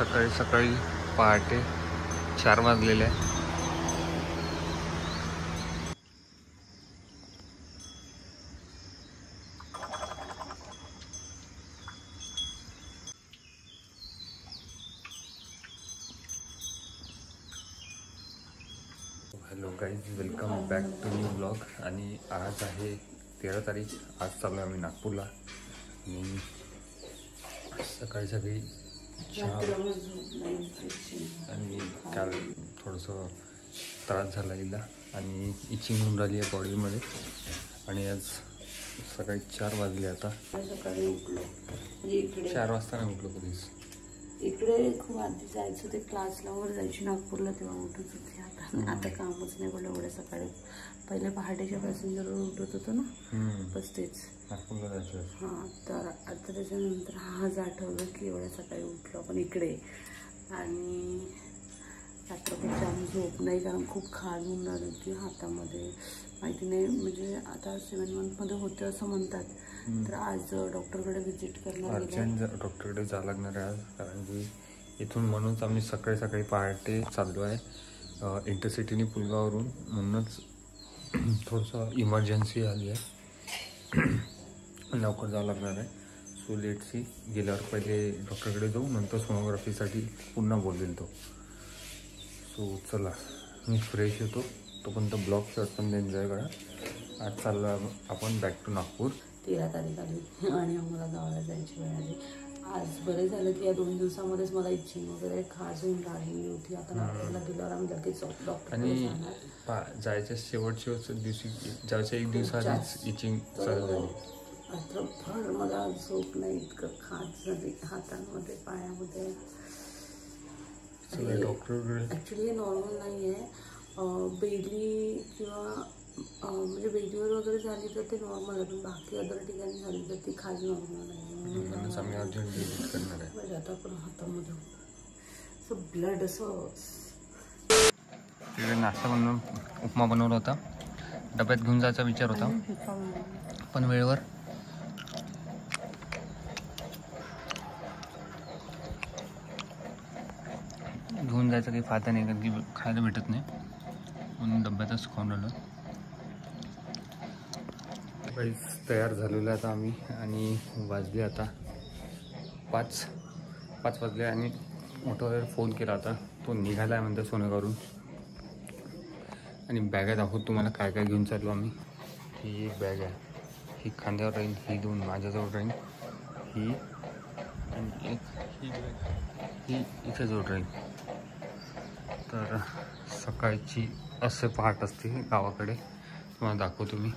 सकाळी सकाळी पहाटे 4 वाजलेले आहे. Hello guys, welcome back to new blog. आणि आज आहे 13 तारीख. आज चाललो आम्ही नागपूरला. आणि सकाळी सकाळी चहा आणि काल थोडंसं त्रास झाला हिला आणि इचिंग होऊन राहिली आहे बॉडीमध्ये. आणि आज सकाळी 4 वाजले. आता सकाळी उठलो, 4 वाजता नाही उठलो कधीच. इकडे खूप आधी जायचं ते क्लासला वगैरे जायची नागपूरला, तेव्हा उठत होते. आता कामच नाही बोललं एवढ्या सकाळी. पहिले पहाटेच्या पॅसेंजरवर उठत होतो ना, बस तेच नागपूरला जायचं. हां, तर आता त्याच्यानंतर आज आठवलं की एवढ्या सकाळी उठलो आपण इकडे. आणि रात्रभर जाम झोप नाही, कारण खूप खाज होऊन राहिली होती हातामध्ये. माहिती नाही, म्हणजे आता 7 मंथमध्ये होते असं म्हणतात. तर आज डॉक्टरकडे व्हिजिट करणार, अर्जंट डॉक्टरकडे जावं लागणार आहे आज. कारण की इथून म्हणूनच आम्ही सकाळी सकाळी पहाटे चाललो आहे इंटरसिटीने पुलगावरून. म्हणूनच थोडंसं इमर्जन्सी आली आहे, लवकर जावं लागणार आहे. सो लेटसी गेल्यावर पहिले डॉक्टरकडे जाऊ, नंतर सोनोग्राफीसाठी पुन्हा बोलवेल तो. सो चला, मी फ्रेश होतो तोपर्यंत ब्लॉग शॉट पण एन्जॉय करा. आज चाललो आपण बॅक टू नागपूर. 13 तारीख आली आणि आम्हाला गावाला जायची वेळ आली. आज बरं झालं की या 2 दिवसामध्येच मला इच्छिंग वगैरे खाज होऊन राहिली होती. आता नागपूरला गेल्यावर आम्ही लगेच डॉक्टर आणि जायच्या शेवटच्या दिवशी, जायच्या 1 दिवसाआधीच इचिंग चालू झाली. रात्रभर मला झोप नाही, इतकं खाज झाली हातांमध्ये पायामध्ये. डॉक्टर ॲक्च्युली हे नॉर्मल नाही आहे. बेली किंवा म्हणजे बेलीवर वगैरे झाली तर ते नॉर्मल आहे, पण बाकी अदर ठिकाणी झाली तर ती खाज नॉर्मल आहे. म्हणूनच आम्ही अर्जंट विजिट करणार आहे. माझ्या आता पण हातामध्ये असं ब्लड असं. तिकडे नाश्ता बनवून उपमा बनवला होता, डब्यात घेऊन जायचा विचार होता, पण वेळेवर घेऊन जायचा काही फायदा नाही, कारण की खायला भेटत नाही, म्हणून डब्यातच खाऊन राहिलो. काहीच तयार झालेलं आहे आता आम्ही. आणि वाजले आता 5 वाजले. आणि ऑटोवर फोन केला होता, तो निघाला आहे म्हणतो सोनेगावरून. आणि बॅगा दाखवतो तुम्हाला काय काय घेऊन चाललो आम्ही. ही एक बॅग आहे, ही खांद्यावर राहील, ही 2 माझ्याजवळ राहील, ही आणि एक ही बॅग ही इथेजवळ राहील. तर सकाळची असे पहाट असते गावाकडे, तुम्हाला दाखवतो मी.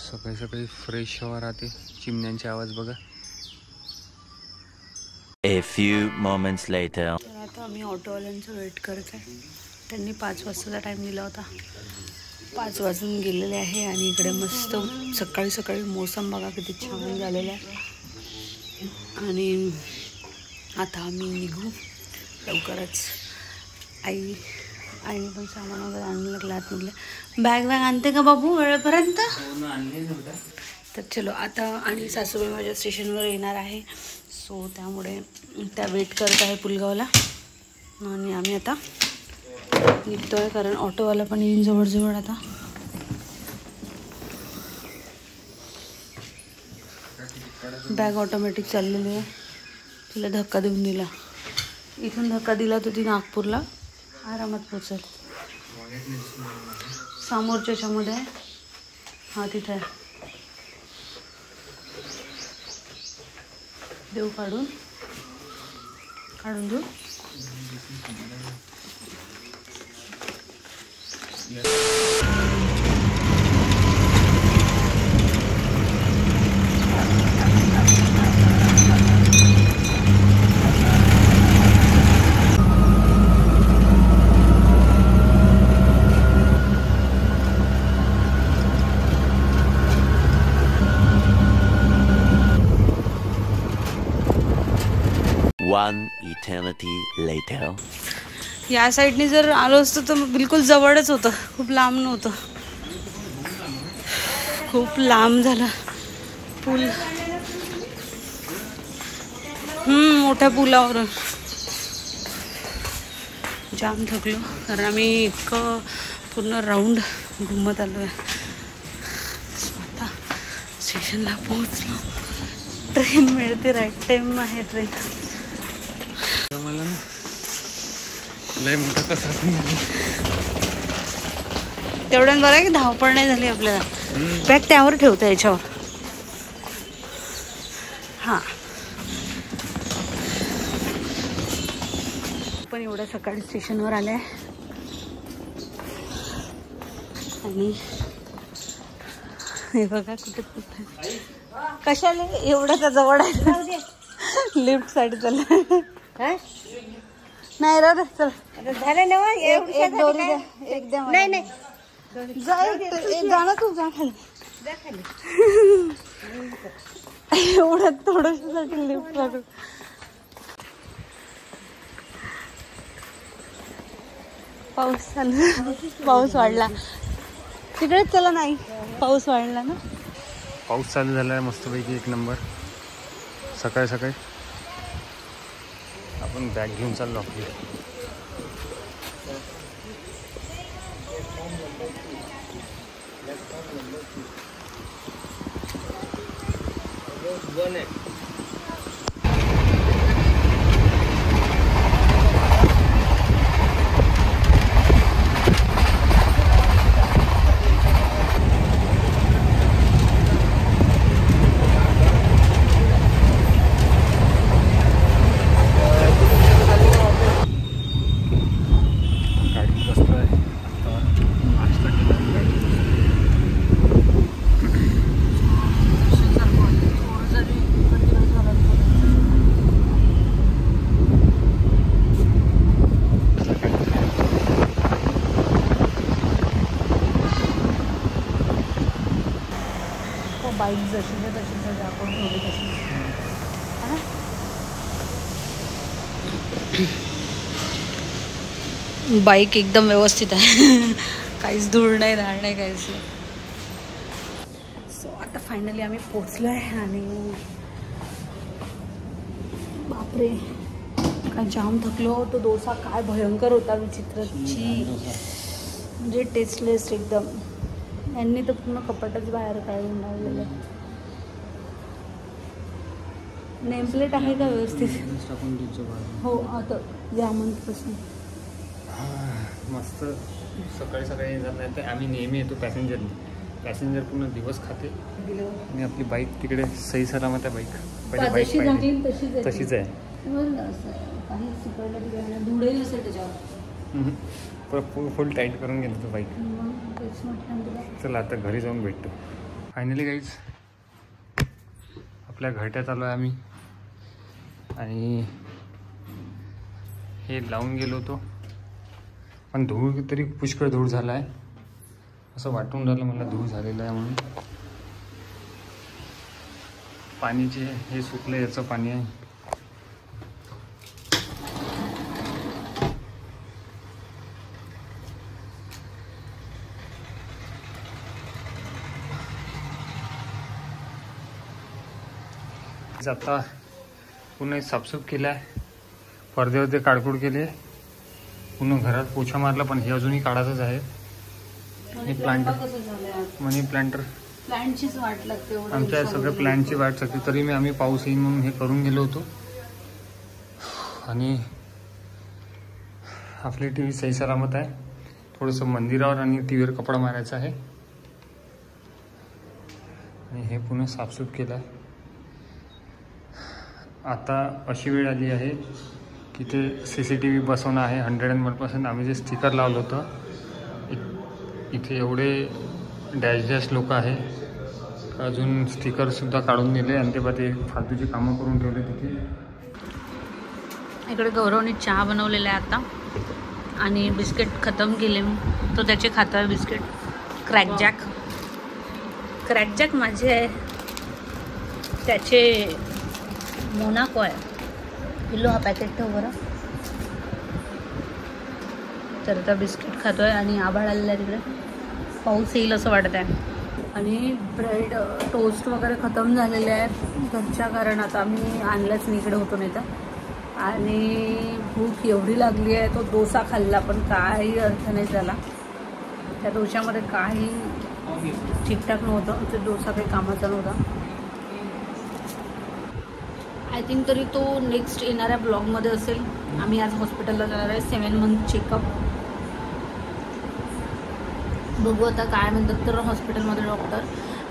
सकाळी सकाळी फ्रेश हवा राहते, चिमण्यांचे आवाज बघा. A few moments later. आता आम्ही ऑटोवाल्यांचा वेट करत आहे. त्यांनी 5 वाजताचा टाईम दिला होता. 5 वाजून गेलेले आहे. आणि इकडे मस्त सकाळी सकाळी मोसम बघा किती छान झालेला आहे. आणि आता आम्ही निघू लवकरच. आईने पण सामान वगैरे आणलं लागलं आतमधलं. बॅग आणते का बाबू वेळेपर्यंत? तर चलो आता. आणि सासूबाई माझ्या स्टेशनवर येणार आहे, सो त्यामुळे त्या वेट करत आहे पुलगावला. आणि आम्ही आता निघतो आहे, कारण ऑटोवाला पण येईन जवळजवळ आता. बॅग ऑटोमॅटिक चाललेली आहे. तिला धक्का देऊन दिला, इथून धक्का दिला तर ती नागपूरला आरामात पोचेल. समोरच्या याच्यामध्ये आहे, हां तिथे आहे. देऊ काढून देऊ. One eternity later. या साईडने जर आलो असतो तर बिलकुल जवळच होतं, खूप लांब नव्हतं. खूप लांब झालं पूल. मोठ्या पुलावर जाम थकलो कारण आम्ही इतकं पूर्ण राऊंड घुमत आलो आहे. आता स्टेशनला पोहोचलो. ट्रेन मिळते, राईट टाइम आहे ट्रेन. मला ना लय मोठा कसरत नाही झाली. तेवढ्यानं बरं आहे की धावपळ नाही झाली आपल्याला. बॅग त्यावर ठेवता याच्यावर. हां पण एवढ्या सकाळी स्टेशनवर आले आणि हे बघा कुठे कुठे कशाला एवढ्या जवळ आहे. लिफ्ट साठी चाललं नाही रे चल झालं ना. एक दोरी द्या, एक द्या. नाही नाही जाणं तू जा खाली. एवढं थोडंसाठी लिफ्ट लागू. पाऊस चालू, पाऊस वाढला तिकडेच. चला नाही पाऊस वाढला ना. पाऊस चालू झाला आहे मस्तपैकी, एक नंबर. सकाळी सकाळी आपण बॅग घेऊन चाललो आपली. बाईक जशी तशी आपण ठेवली तशी. बाईक एकदम व्यवस्थित आहे. काहीच धूळ नाही, राळ नाही, काहीच नाही. सो आता फायनली आम्ही पोचलो आहे आणि बापरे काय जाम थकलो. तो डोसा काय भयंकर होता, विचित्रची, म्हणजे टेस्टलेस एकदम. यांनी तर पूर्ण कपाटच बाहेर काढून लावलेलं आहे. नेमप्लेट आहे का व्यवस्थित? हो आता जामनपासून मस्त. सकाळी सकाळी येणार नाही तर आम्ही नेहमी येतो पॅसेंजर पूर्ण दिवस खाते. आणि आपली बाईक तिकडे सही सलामत आहे. बाईक तशीच आहे. धुळे असेल त्याच्यावर, फुल टाईट करून गेलो तो बाईक. चला आता घरी जाऊन भेटतो. फायनली गाईज आपल्या घरट्यात आलो आहे आम्ही. आणि हे लावून गेलो होतो पण धूळ तरी पुष्कळ धूळ झाला आहे असं वाटून राहिलं मला. धूळ झालेलं आहे म्हणून. पाणीचे हे सुकलं, याचं पाणी आहे. आता पुन्हा साफसूफ केला आहे, पडदे होते काढकूड केले, पुन्हा घरात पोछा मारला. पण हे अजूनही काढायचंच आहे. मनी प्लांटचीच वाट लागते. आमच्या सगळ्या प्लॅनची वाट लागते. तरी आम्ही पाऊस येईल म्हणून हे करून गेलो होतो. आणि आपली टी व्ही सही सलामत आहे. थोडंसं मंदिरावर आणि टी व्हीवर कपडा मारायचा आहे. आणि हे पुन्हा साफसूफ केलं आहे. आता अशी वेळ आली आहे की ते CCTV बसवणं आहे. 101% आम्ही जे स्टिकर लावलं होतं, इथे एवढे डॅश लोक आहे. अजून स्टिकरसुद्धा काढून दिले आणि ते फालतूची कामं करून ठेवले तिथे. इकडे गौरवने चहा बनवलेला आहे आता. आणि बिस्किट खतम केले तो त्याचे खाता आहे बिस्किट. क्रॅकजॅक माझे आहे, त्याचे मोनाको आहे. किलो हा पॅकेट ठेव बरं. तर आता बिस्किट खातोय आणि आभाळ आलेला आहे तिकडे, पाऊस येईल असं वाटत आहे. आणि ब्रेड टोस्ट वगैरे खतम झालेले आहेत घरच्या, कारण आता आम्ही आणलंच नाही, इकडे होतो नाही तर. आणि भूक एवढी लागली आहे, तो डोसा खाल्ला पण काही अर्थ नाही झाला. त्या डोशामध्ये काही ठीकठाक नव्हतं, तो डोसा काही कामाचा नव्हता. आय थिंक तरी तो नेक्स्ट येणाऱ्या ब्लॉगमध्ये असेल. आम्ही आज हॉस्पिटलला जाणार आहे 7 मंथ चेकअप. बघू आता काय म्हणतात तर हॉस्पिटलमध्ये डॉक्टर.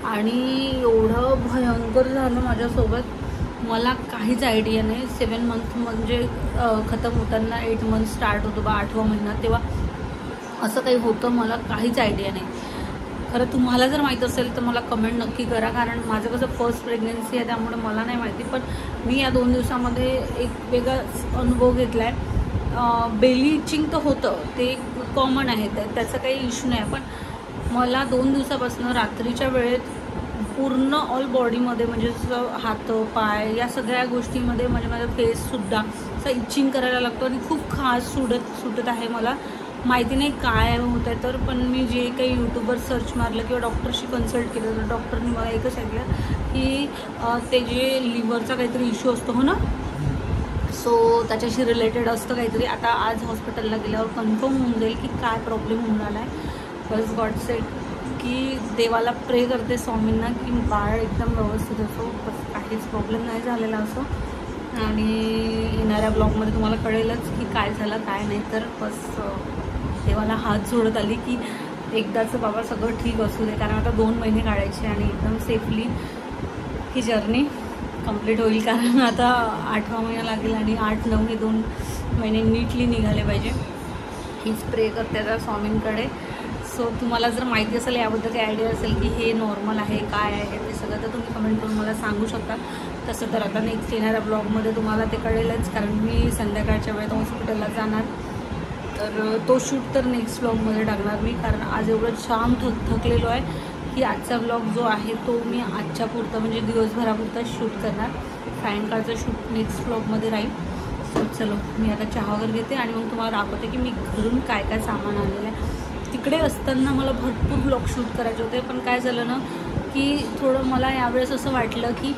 आणि एवढं भयंकर झालं माझ्यासोबत, मला काहीच आयडिया नाही. 7 मंथ म्हणजे खतम होताना 8 मंथ स्टार्ट होतो 8वा महिना, तेव्हा असं काही होतं, मला काहीच आयडिया नाही. खरं तुम्हाला जर माहीत असेल तर मला कमेंट नक्की करा, कारण माझं कसं फर्स्ट प्रेग्नन्सी आहे त्यामुळे मला नाही माहिती. पण मी या 2 दिवसामध्ये एक वेगळा अनुभव घेतला आहे. बेली इचिंग तर होतं, ते कॉमन आहे, त्याचा काही इश्यू नाही. पण मला 2 दिवसापासून रात्रीच्या वेळेत पूर्ण ऑल बॉडीमध्ये म्हणजे हात पाय या सगळ्या गोष्टीमध्ये म्हणजे माझा फेससुद्धा असं इचिंग करायला लागतो आणि खूप खास सुटत आहे. मला माहिती नाही काय होत आहे तर. पण मी जे काही यूट्यूबवर सर्च मारलं किंवा डॉक्टरशी कन्सल्ट केलं तर डॉक्टरनी मला एकच सांगितलं की ते जे लिव्हरचा काहीतरी इश्यू असतो हो ना, सो त्याच्याशी रिलेटेड असतं काहीतरी. आता आज हॉस्पिटलला गेल्यावर कन्फर्म होऊन जाईल की काय प्रॉब्लेम होऊन आला आहे. बस गॉड सेड की देवाला प्रे करते स्वामींना की बाळ एकदम व्यवस्थित असो, बस काहीच प्रॉब्लेम नाही झालेला असो. आणि येणाऱ्या ब्लॉगमध्ये तुम्हाला कळेलच की काय झालं काय नाही. तर बस देवाला हात जोडत आली की एकदाचं बाबा सगळं ठीक असू दे, कारण आता 2 महिने काढायचे आणि एकदम सेफली ही जर्नी कंप्लीट होईल. कारण आता 8वा महिना लागेल आणि 8-9 हे 2 महिने नीटली निघाले पाहिजे. हीच प्रे करते आता स्वामींकडे. सो तुम्हाला जर माहिती असेल याबद्दल काही आयडिया असेल की हे नॉर्मल आहे काय आहे ते सगळं, तर तुम्ही कमेंट करून मला सांगू शकता. तसं तर आता नेक्स्ट येणाऱ्या ब्लॉगमध्ये तुम्हाला ते कळेलच, कारण मी संध्याकाळच्या वेळेत हॉस्पिटलला जाणार. तर तो शूट तर नेक्स्ट ब्लॉगमध्ये टाकणार मी, कारण आज एवढं छान थकलेलो आहे की आजचा ब्लॉग जो आहे तो मी आजच्या पुरतं म्हणजे दिवसभरापुरता शूट करणार. सायंकाळचा शूट नेक्स्ट ब्लॉगमध्ये राहील. सो चलो मी आता चहा वगैरे घेते आणि मग तुम्हाला दाखवते की मी घरून काय काय सामान आणलेलं आहे. तिकडे असताना मला भरपूर ब्लॉग शूट करायचे होते, पण काय झालं ना की थोडं मला यावेळेस असं वाटलं की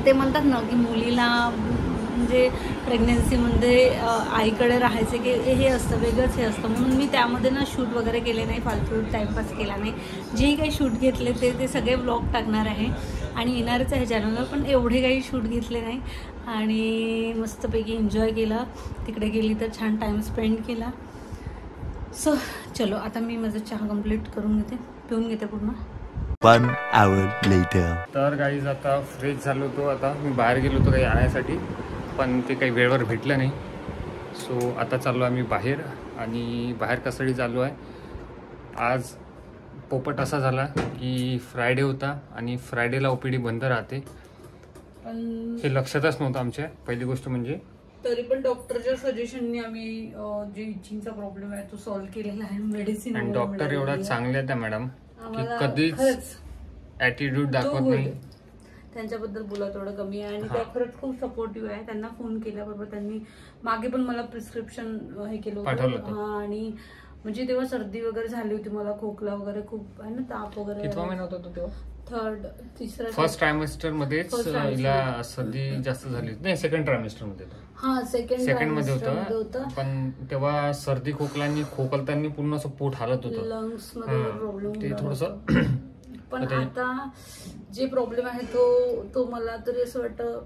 ते म्हणतात ना की मुलीला म्हणजे प्रेग्नेन्सीमध्ये आईकडे राहायचे की हे असतं वेगळंच हे असतं, म्हणून मी त्यामध्ये ना शूट वगैरे केले नाही, फालतू टाईमपास केला नाही. जेही काही शूट घेतले ते सगळे ब्लॉग टाकणार आहे आणि येणारच आहे चॅनलवर. पण एवढे काही शूट घेतले नाही आणि मस्तपैकी एन्जॉय केला. तिकडे गेली तर छान टाईम स्पेंड केला. सो चलो आता मी माझं चहा कंप्लीट करून घेते, पिऊन घेते पूर्ण. 1 hour later. तर गाईज आता फ्रेश झालो होतो. आता मी बाहेर गेलो होतो काही आणायसाठी, पण ते काही वेळेवर भेटलं नाही. सो आता चाललो आम्ही बाहेर. आणि बाहेर कशासाठी चाललो आहे, आज पोपट असा झाला की फ्रायडे होता आणि फ्रायडेला OPD बंद राहते. पण हे लक्षातच नव्हतं आमच्या. पहिली गोष्ट म्हणजे तरी पण डॉक्टरच्या सजेशनने आम्ही जे इचिंगचा प्रॉब्लेम आहे तो सॉल्व्ह केलेला आहे. मेडिसिन आणि डॉक्टर एवढा चांगले आहेत त्या मॅडम की कधीच ॲटिट्यूड दाखवत नाही. त्यांच्याबद्दल बोला थोडं कमी आहे आणि त्या खरंच खूप सपोर्टिव्ह आहे. त्यांना फोन केल्याबरोबर त्यांनी मागे पण मला प्रिस्क्रिप्शन हे केलं होतं. हा, आणि म्हणजे तेव्हा सर्दी वगैरे झाली होती मला, खोकला वगैरे खूप आहे ना, ताप वगैरे. कितवा महिना होता तो तेव्हा? फर्स्ट ट्रायमेस्टर मध्येच हिला सर्दी जास्त झाली नाही, सेकंड ट्रायमेस्टर मध्ये. हा सेकंड मध्ये होतं. पण तेव्हा सर्दी खोकल्याने खोकलताना पूर्ण असं पोट हालत होतं, लंग्स मध्ये प्रॉब्लेम ते थोडस. पण आता जे प्रॉब्लेम आहे तो मला तरी असं वाटतं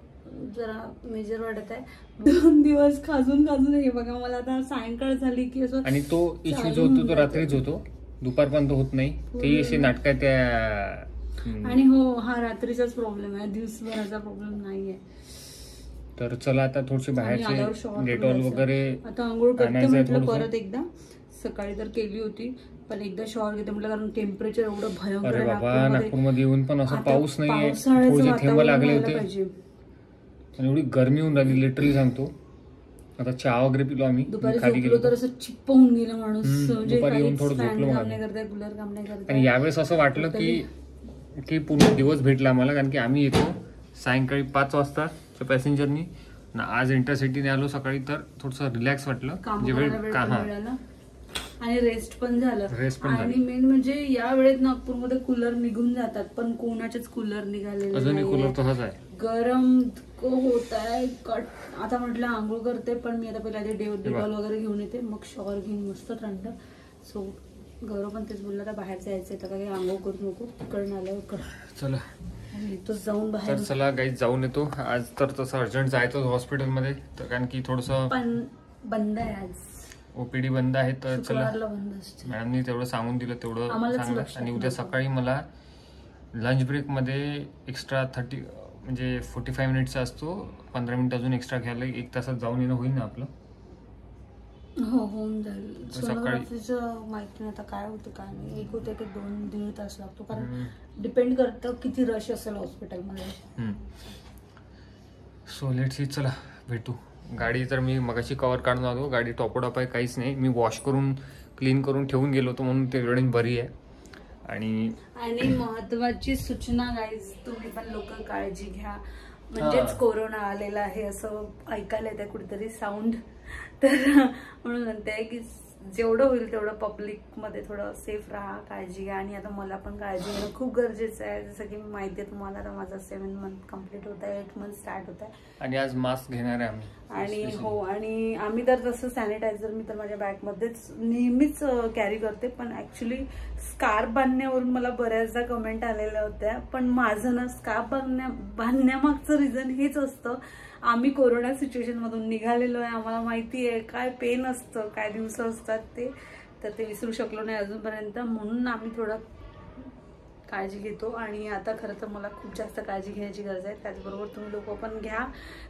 जरा मेजर वाटत आहे. 2 दिवस खाजून हे बघा मला आता सायंकाळ झाली की असं. आणि तो इश्यू जो होतो तो रात्रीच होतो, दुपारपर्यंत होत नाही. ते अशी नाटकं त्या. आणि हो हा रात्रीचाच प्रॉब्लेम आहे, दिवसभराचा प्रॉब्लेम नाहीये. तर चला आता थोडीशी बाहेरचे डेटॉल वगैरे आता आंघोळ करते म्हटलं परत एकदा. सकाळी तर केली होती पण एकदा शॉवर घेते म्हटलं, कारण टेम्परेचर एवढं भयंकर आहे. बाबा नागपूरमध्ये येऊन पण असं पाऊस नाहीये, थोडेसे थेंब लागले होते आणि एवढी गरमी होऊन राहिली लिटरली सांगतो. आता चहा वगैरे पिलो आम्ही, खाली गेलो तर असं चिप्प होऊन गेलं माणूस. दुपारी येऊन थोडं झोपलो कूलर काम नाही करत. आणि यावेळेस असं वाटलं की पूर्ण दिवस भेटला आम्हाला, कारण की आम्ही येतो सायंकाळी 5 वाजता पॅसेंजरनी ना आज इंटरसिटीने आलो सकाळी तर थोडंसं रिलॅक्स वाटलं, म्हणजे वेळ का हा आणि रेस्ट पण झालं. रेस्ट पण आणि मेन म्हणजे या वेळेत नागपूरमध्ये कूलर निघून जातात, पण कोणाचेच कूलर निघालेले अजूनही कूलर तसाच आहे. गरम होत आहे. आता म्हटलं आंघोळ करते, पण मी आता पहिला डेटॉल वगैरे घेऊन येते, मग शॉवर घेऊन मस्त थंड. सो गौरव पण तेच बोलला तर बाहेर जायचंय, तर काही आंघोळ करू नको, तिकडून आल्यावर चला तो जाऊन बाहेर. तर चला गाईज जाऊन येतो. आज तर तसं अर्जंट जायचं हॉस्पिटलमध्ये, तर कारण की थोडंसं पण बंद आहे आज, ओपीडी बंद आहे. तर चला मॅडमनी तेवढं सांगून दिलं तेवढं चांगलं. आणि उद्या सकाळी मला लंच ब्रेकमध्ये एक्स्ट्रा 45 मिनिटचा असतो, 15 मिनिट अजून एक्स्ट्रा घ्यायला, 1 तासात जाऊन येणं होईल ना आपलं? हो होऊन जाईल. सोनोग्राफीचं माहिती नाही आता काय होतं काय नाही. एक होतं की 2-1.5 तास लागतो, कारण डिपेंड करतं किती रश असेल हॉस्पिटलमध्ये. सो लेट्स सी, चला भेटू. गाडी तर मी मगाशी कवर काढून आलो, गाडी टॉपअप आहे, काहीच नाही. मी वॉश करून क्लीन करून ठेवून गेलो होतो, म्हणून ते वेळेने बरी आहे. आणि महत्वाची सूचना गाईज, तुम्ही पण लोक काळजी घ्या. म्हणजेच कोरोना आलेला आहे असं ऐकायला येतं कुठेतरी साऊंड, तर म्हणून म्हणते की जेवढं होईल तेवढं पब्लिक मध्ये थोडं सेफ राहा, काळजी घ्या. आणि आता मला पण काळजी घेणं खूप गरजेचं आहे. जसं की माहिती आहे तुम्हाला, तर माझा 7 मंथ कम्प्लीट होत आहे, 8 मंथ स्टार्ट होत आहे. आणि आज मास्क घेणार आहे आम्ही. आणि हो, आणि आम्ही तर तसं सॅनिटायझर मी तर माझ्या बॅगमध्येच नेहमीच कॅरी करते. पण ऍक्च्युली स्कार्फ बांधण्यावरून मला बऱ्याचदा कमेंट आलेल्या होत्या, पण माझं ना स्कार्फ बांधण्यामागचं रिझन हेच असतं, आम्ही कोरोना सिच्युएशन मधून निघालेलो आहे, आम्हाला माहिती आहे काय पेन असतं, काय दिवस असतात ते, तर ते विसरू शकलो नाही अजूनपर्यंत. म्हणून आम्ही थोडं काळजी घेतो. आणि आता खरं तर मला खूप जास्त काळजी घ्यायची गरज आहे. त्याचबरोबर तुम्ही लोक पण घ्या,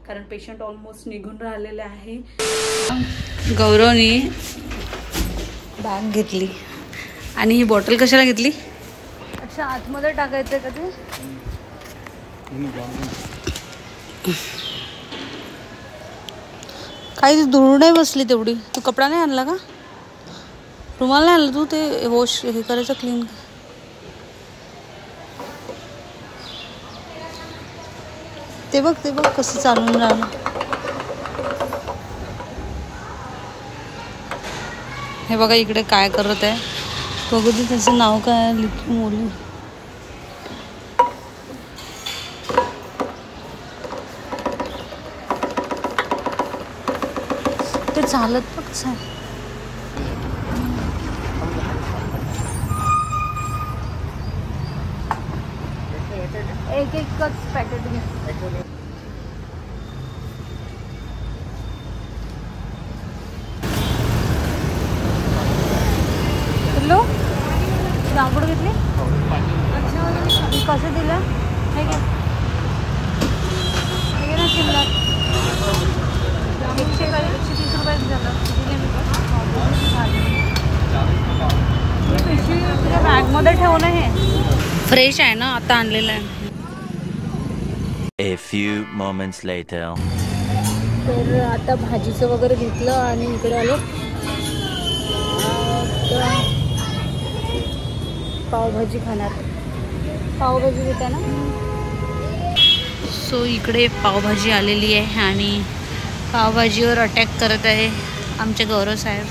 कारण पेशंट ऑलमोस्ट निघून राहिलेले आहे. गौरवनी बॅग घेतली, आणि ही बॉटल कशाला घेतली? अच्छा, आतमध्ये टाकायचं का ते? काही धूळ नाही बसली तेवढी. तू कपडा नाही आणला का? रुमाल नाही आणला तू? ते वॉश हे करायचं, क्लीन. ते बघ कसं चालून राहिलं. हे बघा इकडे काय करत आहे, बघू दे. त्याचं नाव काय? लिखी मोली. ते चालत बघ कसं आहे. एकच पॅकेट घे. किलो जांभूळ घेतली. कसं दिलं? हे घे ना, शिमला 130 रुपये झालं. पिशवी तुझ्या बॅगमध्ये ठेवणं. हे फ्रेश आहे ना, आता आणलेलं आहे. A few moments later. तर आता भाजीचं वगैरे घेतलं आणि इकडे आलो. पावभाजी खाणार. पावभाजी घेते ना. सो इकडे पावभाजी आलेली आहे, आणि पावभाजीवर अटॅक करत आहे आमचे गौरव साहेब,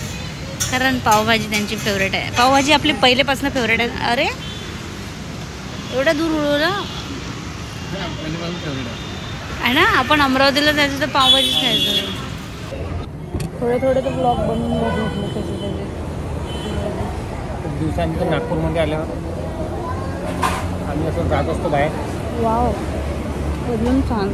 कारण पावभाजी त्यांची फेवरेट आहे. पावभाजी आपली पहिलेपासून फेवरेट आहे. अरे एवढा दूर उडवलं आहे ना. आपण अमरावतीला जायचं तर पावभाजीच खायचं. थोडे तर ब्लॉग बनवून घेतले त्याचे. दिवसांनी नागपूरमध्ये आल्यावर आम्ही असं जात असतो बाहेर. वाव, एकदम छान.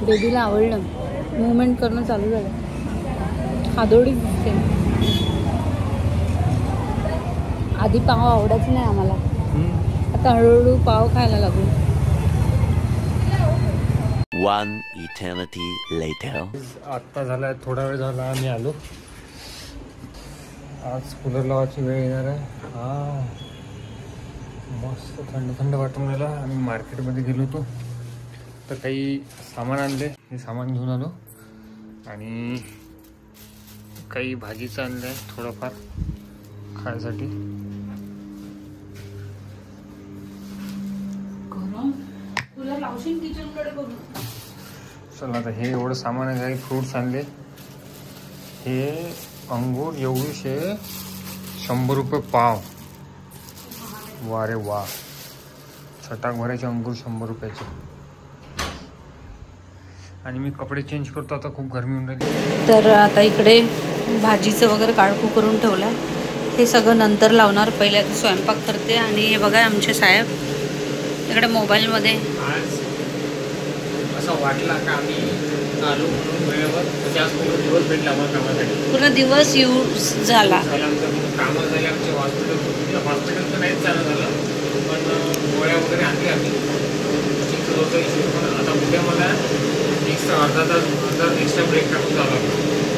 बेबीला आवडलं. मुवमेंट करणं चालू झालं. हादोडी दिसते. आधी पाव आवडायचं नाही आम्हाला, आता हळूहळू पाव खायला लागलो. One eternity later. आत्ता झाला, थोडा वेळ झाला आम्ही आलो. आज कूलर लावायची वेळ येणार आहे. हा, मस्त थंड थंड वाटून राहिला. आम्ही मार्केटमध्ये गेलो होतो, तर काही सामान आणले. हे सामान घेऊन आलो, आणि काही भाजीचं आणलं आहे थोडंफार खायसाठी. चला आता हे एवढं सामान आहे, काही फ्रूट्स आणले. हे अंगूर एवढीशे 100 रुपये पाव. वा रे वा, छटाक भरायचे अंगूर 100 रुपयाचे. आणि मी कपडे चेंज करतो आता, खूप गरमी होऊन राहिली. तर आता इकडे भाजीचं वगैरे काढखू करून ठेवलं आहे. हे सगळं नंतर लावणार, पहिले आता स्वयंपाक करते. आणि हे बघा आमचे साहेब इकडे मोबाईलमध्ये. आज असं वाटलं का आम्ही आलो म्हणून वेळेवर, जास्त दिवस भेटला आम्हाला कामासाठी. पूर्ण दिवस यूज झाला. आमचं कामं झाले, आमचे हॉस्पिटल तर नाहीच चालू झालं, पण गोळ्या वगैरे आणली आम्ही. चिंच होतं इश्यू, पण आता उद्या मला एक्स्ट्रा अर्धा तास एक्स्ट्रा ब्रेक टाकून जावं लागतो.